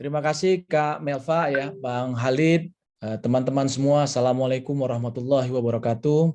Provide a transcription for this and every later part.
Terima kasih Kak Melva ya, Bang Halid, teman-teman semua. Assalamualaikum warahmatullahi wabarakatuh.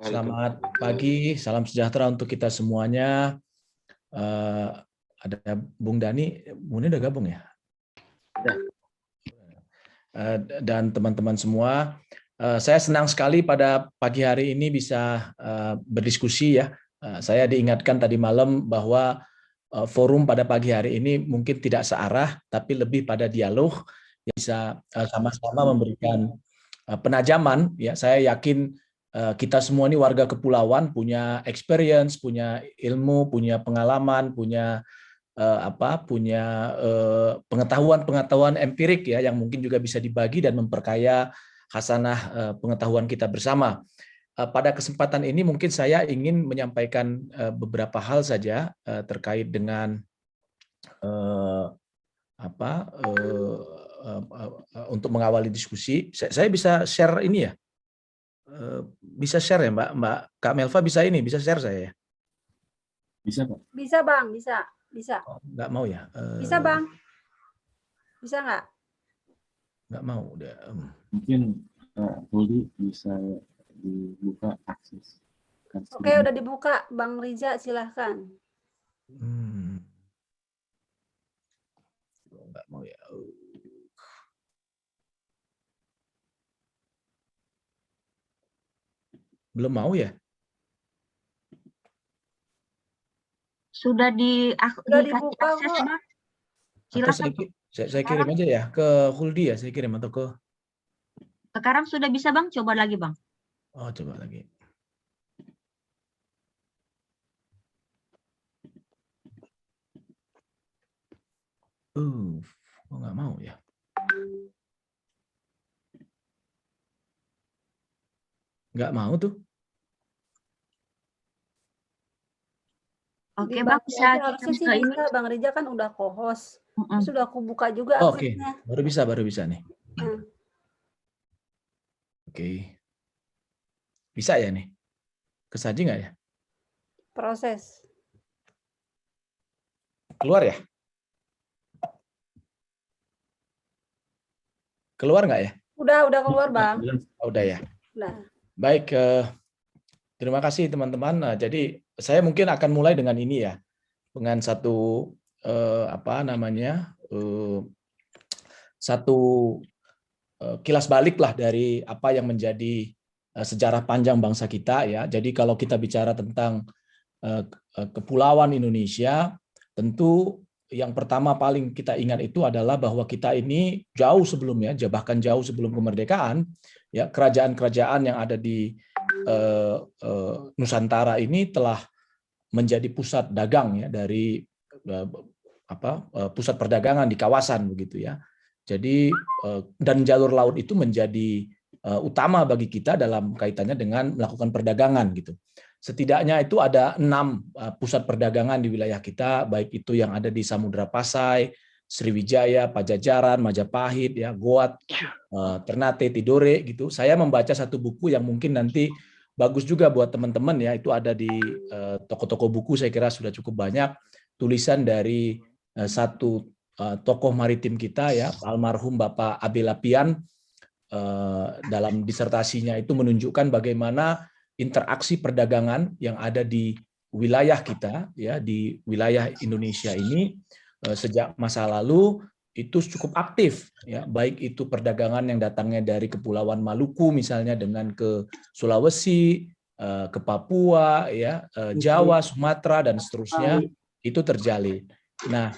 Selamat pagi, salam sejahtera untuk kita semuanya. Ada Bung Dani, Bung Dani udah gabung ya? Dan teman-teman semua, saya senang sekali pada pagi hari ini bisa berdiskusi ya. Saya diingatkan tadi malam bahwa forum pada pagi hari ini mungkin tidak searah, tapi lebih pada dialog yang bisa sama-sama memberikan penajaman. Ya, saya yakin kita semua ini warga kepulauan punya experience, punya ilmu, punya pengalaman, punya pengetahuan-pengetahuan empirik ya yang mungkin juga bisa dibagi dan memperkaya khasanah pengetahuan kita bersama. Pada kesempatan ini mungkin saya ingin menyampaikan beberapa hal saja terkait dengan untuk mengawali diskusi. Saya bisa share ini ya, bisa share ya Mbak Kak Melva, bisa share saya ya? Bisa Pak? Bisa Bang, bisa. Oh, nggak mau ya? Bisa Bang, bisa nggak? Nggak mau. Mungkin Rudi bisa dibuka akses. Oke, udah dibuka. Bang Riza, silahkan. Nggak mau ya. Belum mau ya? Sudah dibuka akses, kok. Bang. Silakan. Saya kirim aja ya ke Huldi ya, saya kirim atau ke. Sekarang sudah bisa Bang, coba lagi Bang. Oh, coba lagi. Kok nggak mau ya? Nggak mau tuh. Oke Bang, bisa harusnya sih bisa. Bang Riza kan udah co-host. Sudah aku buka juga aksesnya. Oke, baru bisa nih. Oke. Bisa ya nih? Kesaji nggak ya? Proses. Keluar ya? Keluar nggak ya? Udah keluar Bang. Udah ya. Nah. Baik, terima kasih teman-teman. Nah, jadi saya mungkin akan mulai dengan ini ya, dengan satu satu kilas balik lah dari apa yang menjadi sejarah panjang bangsa kita ya. Jadi kalau kita bicara tentang kepulauan Indonesia, tentu yang pertama paling kita ingat itu adalah bahwa kita ini jauh sebelumnya, bahkan jauh sebelum kemerdekaan, ya kerajaan-kerajaan yang ada di Nusantara ini telah menjadi pusat dagang ya dari pusat perdagangan di kawasan begitu ya. Jadi dan jalur laut itu menjadi utama bagi kita dalam kaitannya dengan melakukan perdagangan gitu. Setidaknya itu ada 6 pusat perdagangan di wilayah kita, baik itu yang ada di Samudra Pasai, Sriwijaya, Pajajaran, Majapahit, ya, Goat, Ternate, Tidore gitu. Saya membaca satu buku yang mungkin nanti bagus juga buat teman-teman ya, itu ada di toko-toko buku, saya kira sudah cukup banyak tulisan dari satu tokoh maritim kita ya, almarhum Bapak Abel Lapian, dalam disertasinya itu menunjukkan bagaimana interaksi perdagangan yang ada di wilayah kita ya, di wilayah Indonesia ini sejak masa lalu itu cukup aktif ya, baik itu perdagangan yang datangnya dari Kepulauan Maluku misalnya dengan ke Sulawesi, ke Papua ya, Jawa, Sumatera dan seterusnya itu terjalin. Nah,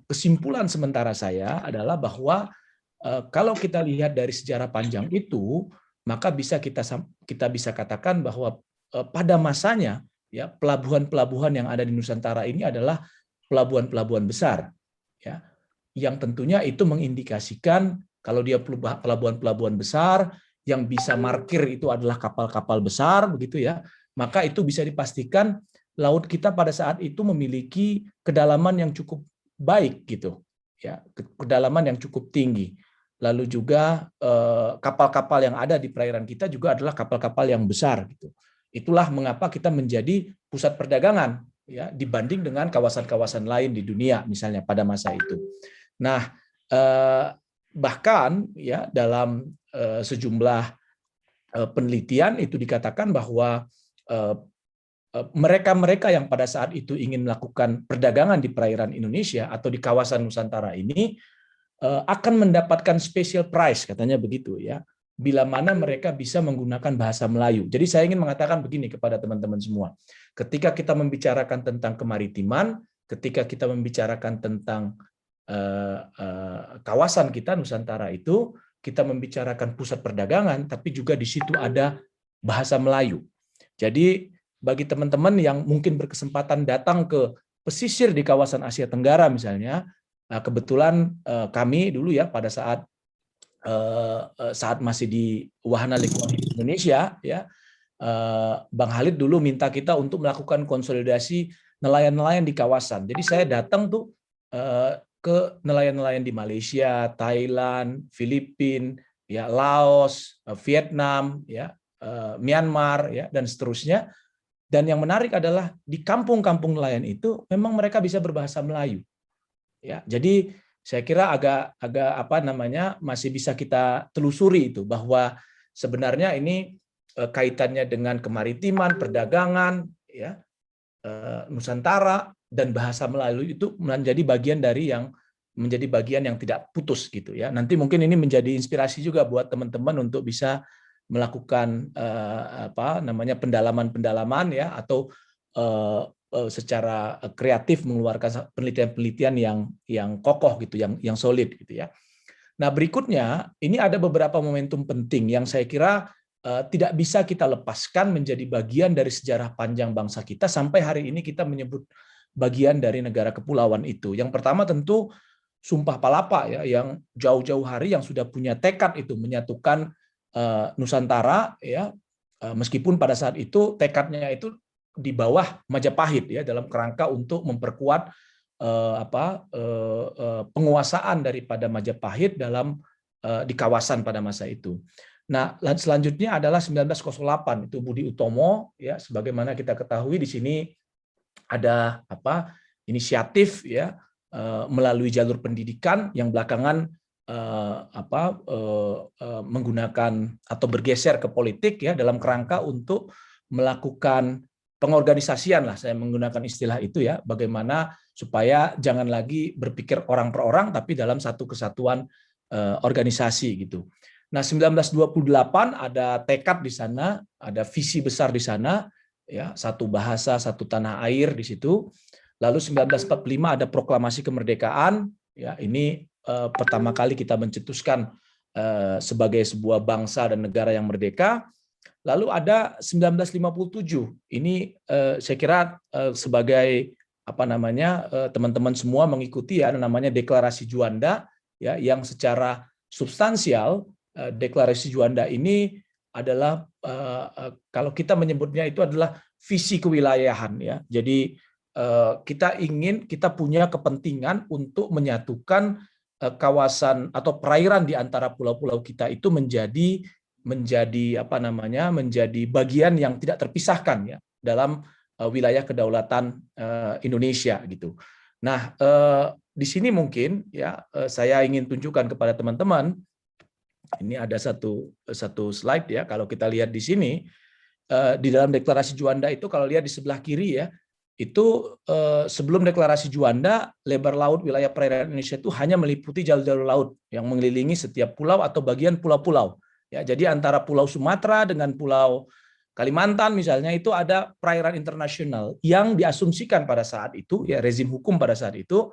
kesimpulan sementara saya adalah bahwa kalau kita lihat dari sejarah panjang itu, maka kita bisa katakan bahwa pada masanya ya pelabuhan-pelabuhan yang ada di Nusantara ini adalah pelabuhan-pelabuhan besar ya, yang tentunya itu mengindikasikan kalau dia pelabuhan-pelabuhan besar yang bisa markir itu adalah kapal-kapal besar begitu ya, maka itu bisa dipastikan laut kita pada saat itu memiliki kedalaman yang cukup baik gitu ya, kedalaman yang cukup tinggi. Lalu juga kapal-kapal yang ada di perairan kita juga adalah kapal-kapal yang besar gitu. Itulah mengapa kita menjadi pusat perdagangan ya dibanding dengan kawasan-kawasan lain di dunia misalnya pada masa itu. Nah, bahkan ya dalam sejumlah penelitian itu dikatakan bahwa mereka-mereka yang pada saat itu ingin melakukan perdagangan di perairan Indonesia atau di kawasan Nusantara ini akan mendapatkan special price, katanya begitu ya, bila mana mereka bisa menggunakan bahasa Melayu. Jadi saya ingin mengatakan begini kepada teman-teman semua. Ketika kita membicarakan tentang kemaritiman, ketika kita membicarakan tentang kawasan kita Nusantara itu, kita membicarakan pusat perdagangan, tapi juga di situ ada bahasa Melayu. Jadi bagi teman-teman yang mungkin berkesempatan datang ke pesisir di kawasan Asia Tenggara misalnya, kebetulan kami dulu ya pada saat masih di Wahana Lingkungan Hidup Indonesia ya, Bang Halid dulu minta kita untuk melakukan konsolidasi nelayan-nelayan di kawasan. Jadi saya datang tuh ke nelayan-nelayan di Malaysia, Thailand, Filipina, ya Laos, Vietnam, ya Myanmar, ya dan seterusnya. Dan yang menarik adalah di kampung-kampung nelayan itu memang mereka bisa berbahasa Melayu. Ya, jadi saya kira agak apa namanya masih bisa kita telusuri itu bahwa sebenarnya ini kaitannya dengan kemaritiman, perdagangan, ya Nusantara dan bahasa Melayu itu menjadi bagian yang tidak putus gitu ya. Nanti mungkin ini menjadi inspirasi juga buat teman-teman untuk bisa melakukan pendalaman ya atau secara kreatif mengeluarkan penelitian-penelitian yang kokoh gitu, yang solid gitu ya. Nah, berikutnya ini ada beberapa momentum penting yang saya kira tidak bisa kita lepaskan menjadi bagian dari sejarah panjang bangsa kita sampai hari ini kita menyebut bagian dari negara kepulauan itu. Yang pertama tentu Sumpah Palapa ya, yang jauh-jauh hari yang sudah punya tekad itu menyatukan Nusantara ya, meskipun pada saat itu tekadnya itu di bawah Majapahit ya, dalam kerangka untuk memperkuat penguasaan daripada Majapahit di kawasan pada masa itu. Nah, selanjutnya adalah 1908 itu Budi Utomo ya, sebagaimana kita ketahui di sini ada inisiatif ya melalui jalur pendidikan yang belakangan menggunakan atau bergeser ke politik ya dalam kerangka untuk melakukan pengorganisasian lah, saya menggunakan istilah itu ya, bagaimana supaya jangan lagi berpikir orang per orang tapi dalam satu kesatuan organisasi gitu. Nah, 1928 ada tekad di sana, ada visi besar di sana ya, satu bahasa, satu tanah air di situ. Lalu 1945 ada proklamasi kemerdekaan ya, ini pertama kali kita mencetuskan sebagai sebuah bangsa dan negara yang merdeka. Lalu ada 1957. Ini saya kira sebagai teman-teman semua mengikuti ya, namanya Deklarasi Juanda ya, yang secara substansial Deklarasi Juanda ini adalah kalau kita menyebutnya itu adalah visi kewilayahan ya. Jadi kita punya kepentingan untuk menyatukan kawasan atau perairan di antara pulau-pulau kita itu menjadi bagian yang tidak terpisahkan ya dalam wilayah kedaulatan Indonesia gitu. Nah, di sini mungkin ya saya ingin tunjukkan kepada teman-teman, ini ada satu slide ya, kalau kita lihat di sini di dalam Deklarasi Juanda itu kalau lihat di sebelah kiri ya, itu sebelum Deklarasi Juanda, lebar laut wilayah perairan Indonesia itu hanya meliputi jalur-jalur laut yang mengelilingi setiap pulau atau bagian pulau-pulau. Ya, jadi antara Pulau Sumatera dengan Pulau Kalimantan misalnya itu ada perairan internasional yang diasumsikan pada saat itu, ya rezim hukum pada saat itu,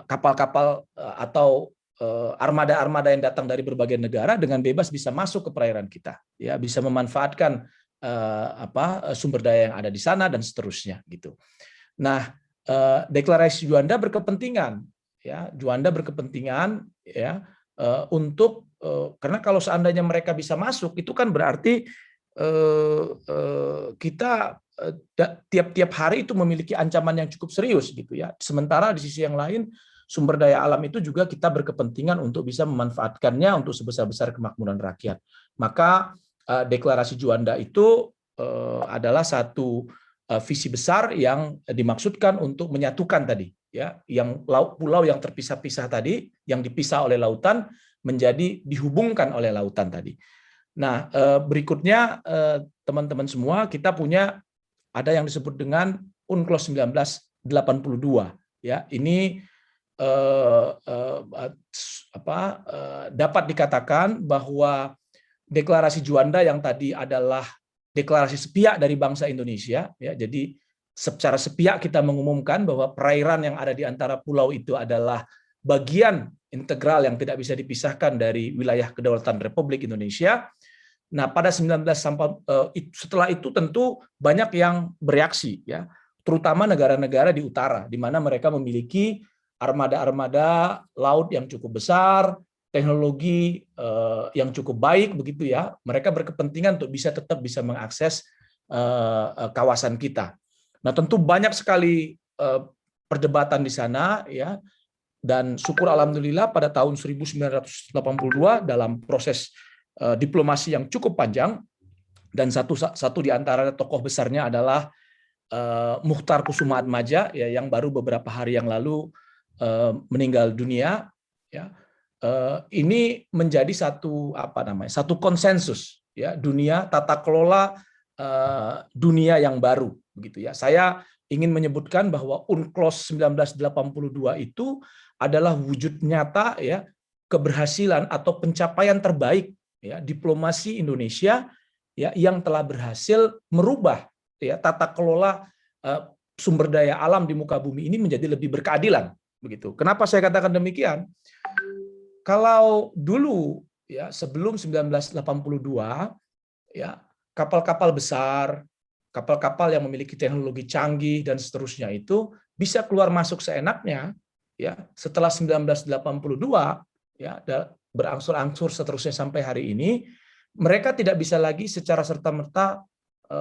kapal-kapal atau armada-armada yang datang dari berbagai negara dengan bebas bisa masuk ke perairan kita, ya bisa memanfaatkan sumber daya yang ada di sana dan seterusnya gitu. Nah, Deklarasi Juanda berkepentingan ya, untuk karena kalau seandainya mereka bisa masuk itu kan berarti kita tiap-tiap hari itu memiliki ancaman yang cukup serius gitu ya. Sementara di sisi yang lain sumber daya alam itu juga kita berkepentingan untuk bisa memanfaatkannya untuk sebesar-besar kemakmuran rakyat. Maka Deklarasi Juanda itu adalah satu visi besar yang dimaksudkan untuk menyatukan tadi, ya, yang pulau yang terpisah-pisah tadi, yang dipisah oleh lautan menjadi dihubungkan oleh lautan tadi. Nah, berikutnya teman-teman semua, kita punya ada yang disebut dengan UNCLOS 1982. Ya, ini dapat dikatakan bahwa deklarasi Juanda yang tadi adalah deklarasi sepihak dari bangsa Indonesia. Ya, jadi secara sepihak kita mengumumkan bahwa perairan yang ada di antara pulau itu adalah bagian integral yang tidak bisa dipisahkan dari wilayah kedaulatan Republik Indonesia. Nah, pada setelah itu tentu banyak yang bereaksi, ya, terutama negara-negara di utara, di mana mereka memiliki armada-armada laut yang cukup besar, teknologi yang cukup baik, begitu ya. Mereka berkepentingan untuk tetap bisa mengakses kawasan kita. Nah, tentu banyak sekali perdebatan di sana, ya. Dan syukur alhamdulillah pada tahun 1982 dalam proses diplomasi yang cukup panjang, dan satu di antara tokoh besarnya adalah Muchtar Kusumaatmadja, ya, yang baru beberapa hari yang lalu meninggal dunia, ya. Ini menjadi satu konsensus, ya, dunia, tata kelola dunia yang baru, begitu ya. Saya ingin menyebutkan bahwa UNCLOS 1982 itu adalah wujud nyata, ya, keberhasilan atau pencapaian terbaik, ya, diplomasi Indonesia, ya, yang telah berhasil merubah, ya, tata kelola sumber daya alam di muka bumi ini menjadi lebih berkeadilan, begitu. Kenapa saya katakan demikian? Kalau dulu, ya, sebelum 1982, ya, kapal-kapal besar, kapal-kapal yang memiliki teknologi canggih dan seterusnya itu bisa keluar masuk seenaknya, ya. Setelah 1982, ya, berangsur-angsur seterusnya sampai hari ini, mereka tidak bisa lagi secara serta-merta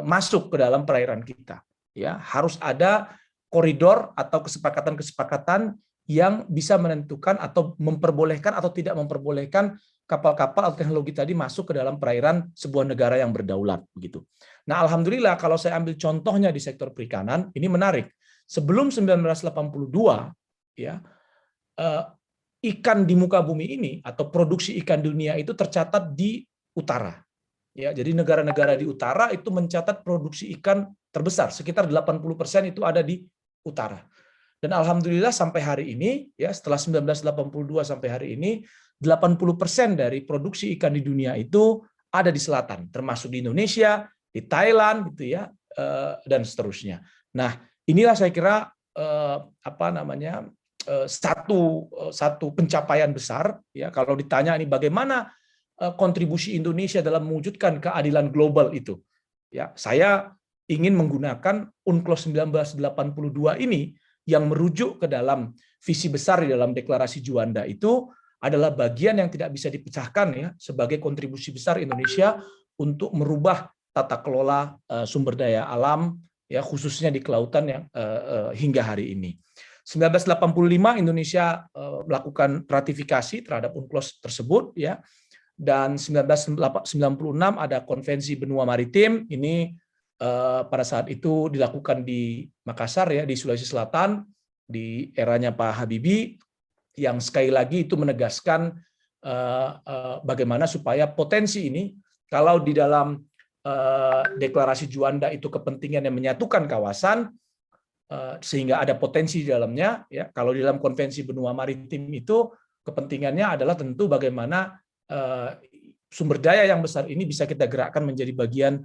masuk ke dalam perairan kita, ya. Harus ada koridor atau kesepakatan-kesepakatan yang bisa menentukan atau memperbolehkan atau tidak memperbolehkan kapal-kapal atau teknologi tadi masuk ke dalam perairan sebuah negara yang berdaulat, begitu. Nah, alhamdulillah kalau saya ambil contohnya di sektor perikanan, ini menarik. Sebelum 1982, ya, ikan di muka bumi ini atau produksi ikan dunia itu tercatat di utara. Ya, jadi negara-negara di utara itu mencatat produksi ikan terbesar, sekitar 80% itu ada di utara. Dan alhamdulillah sampai hari ini, ya, setelah 1982 sampai hari ini, 80% dari produksi ikan di dunia itu ada di selatan, termasuk di Indonesia, di Thailand, gitu ya, dan seterusnya. Nah, inilah saya kira satu pencapaian besar, ya. Kalau ditanya ini bagaimana kontribusi Indonesia dalam mewujudkan keadilan global itu, ya, saya ingin menggunakan UNCLOS 1982 ini yang merujuk ke dalam visi besar di dalam deklarasi Juanda itu adalah bagian yang tidak bisa dipecahkan, ya, sebagai kontribusi besar Indonesia untuk merubah tata kelola sumber daya alam, ya, khususnya di kelautan yang hingga hari ini. 1985 Indonesia melakukan ratifikasi terhadap UNCLOS tersebut, ya. Dan 1996 ada Konvensi Benua Maritim, ini pada saat itu dilakukan di Makassar, ya, di Sulawesi Selatan, di eranya Pak Habibie, yang sekali lagi itu menegaskan bagaimana supaya potensi ini, kalau di dalam deklarasi Juanda itu kepentingan yang menyatukan kawasan, sehingga ada potensi di dalamnya, ya. Kalau di dalam Konvensi Benua Maritim itu kepentingannya adalah tentu bagaimana sumber daya yang besar ini bisa kita gerakkan menjadi bagian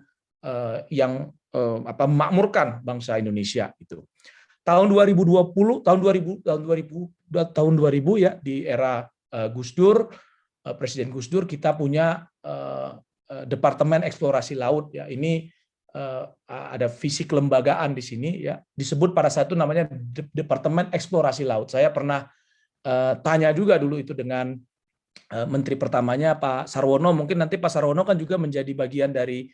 yang memakmurkan bangsa Indonesia itu. Tahun 2020, tahun 2000 ya, di era Gus Dur, Presiden Gus Dur, kita punya Departemen Eksplorasi Laut, ya. Ini ada visi kelembagaan di sini, ya. Disebut pada saat itu namanya Departemen Eksplorasi Laut. Saya pernah tanya juga dulu itu dengan Menteri pertamanya Pak Sarwono. Mungkin nanti Pak Sarwono kan juga menjadi bagian dari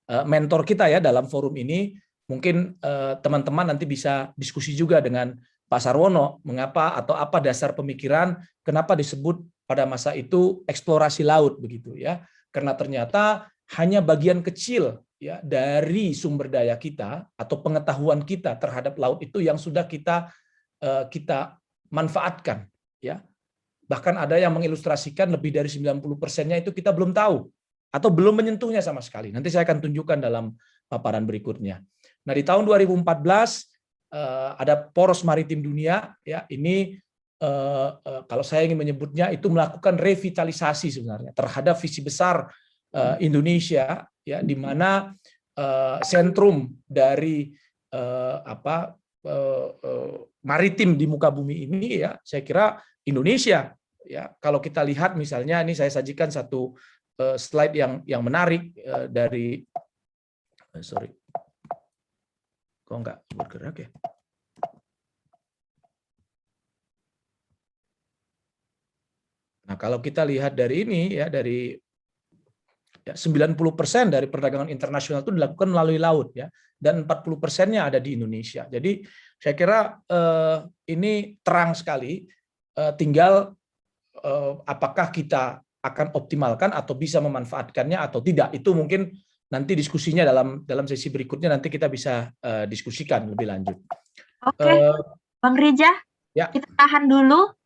mentor kita, ya, dalam forum ini. Mungkin teman-teman nanti bisa diskusi juga dengan Pak Sarwono, mengapa atau apa dasar pemikiran kenapa disebut pada masa itu eksplorasi laut, begitu ya. Karena ternyata hanya bagian kecil ya dari sumber daya kita atau pengetahuan kita terhadap laut itu yang sudah kita manfaatkan, ya. Bahkan ada yang mengilustrasikan lebih dari 90%-nya itu kita belum tahu atau belum menyentuhnya sama sekali. Nanti saya akan tunjukkan dalam paparan berikutnya. Nah, di tahun 2014 ada Poros Maritim Dunia, ya. Ini kalau saya ingin menyebutnya itu melakukan revitalisasi sebenarnya terhadap visi besar Indonesia, ya, di mana sentrum dari maritim di muka bumi ini, ya, saya kira Indonesia, ya. Kalau kita lihat misalnya, ini saya sajikan satu slide yang menarik dari kok nggak bergerak ya. Nah, kalau kita lihat dari ini, ya, dari 90% dari perdagangan internasional itu dilakukan melalui laut, ya, dan 40%-nya ada di Indonesia. Jadi saya kira ini terang sekali, tinggal apakah kita akan optimalkan atau bisa memanfaatkannya atau tidak. Itu mungkin nanti diskusinya dalam sesi berikutnya, nanti kita bisa diskusikan lebih lanjut. Oke, Bang Rija, ya. Kita tahan dulu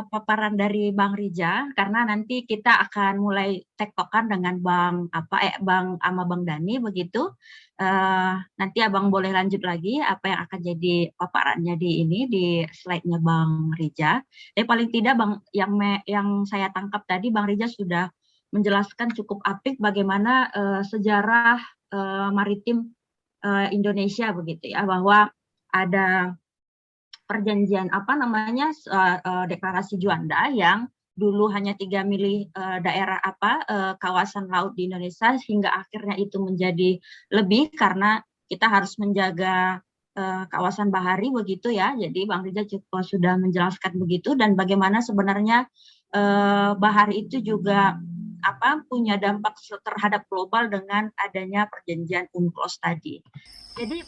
paparan dari Bang Rija, karena nanti kita akan mulai tektokan dengan Bang sama Bang Dani begitu. Nanti Abang boleh lanjut lagi apa yang akan jadi paparannya di slide-nya Bang Rija. Paling tidak Bang, yang saya tangkap tadi Bang Rija sudah menjelaskan cukup apik bagaimana sejarah maritim Indonesia begitu, ya, bahwa ada perjanjian deklarasi Juanda yang dulu hanya 3 mili daerah kawasan laut di Indonesia, hingga akhirnya itu menjadi lebih karena kita harus menjaga kawasan bahari begitu, ya. Jadi Bang Rija sudah menjelaskan begitu, dan bagaimana sebenarnya bahari itu juga punya dampak terhadap global dengan adanya perjanjian UNCLOS tadi. Jadi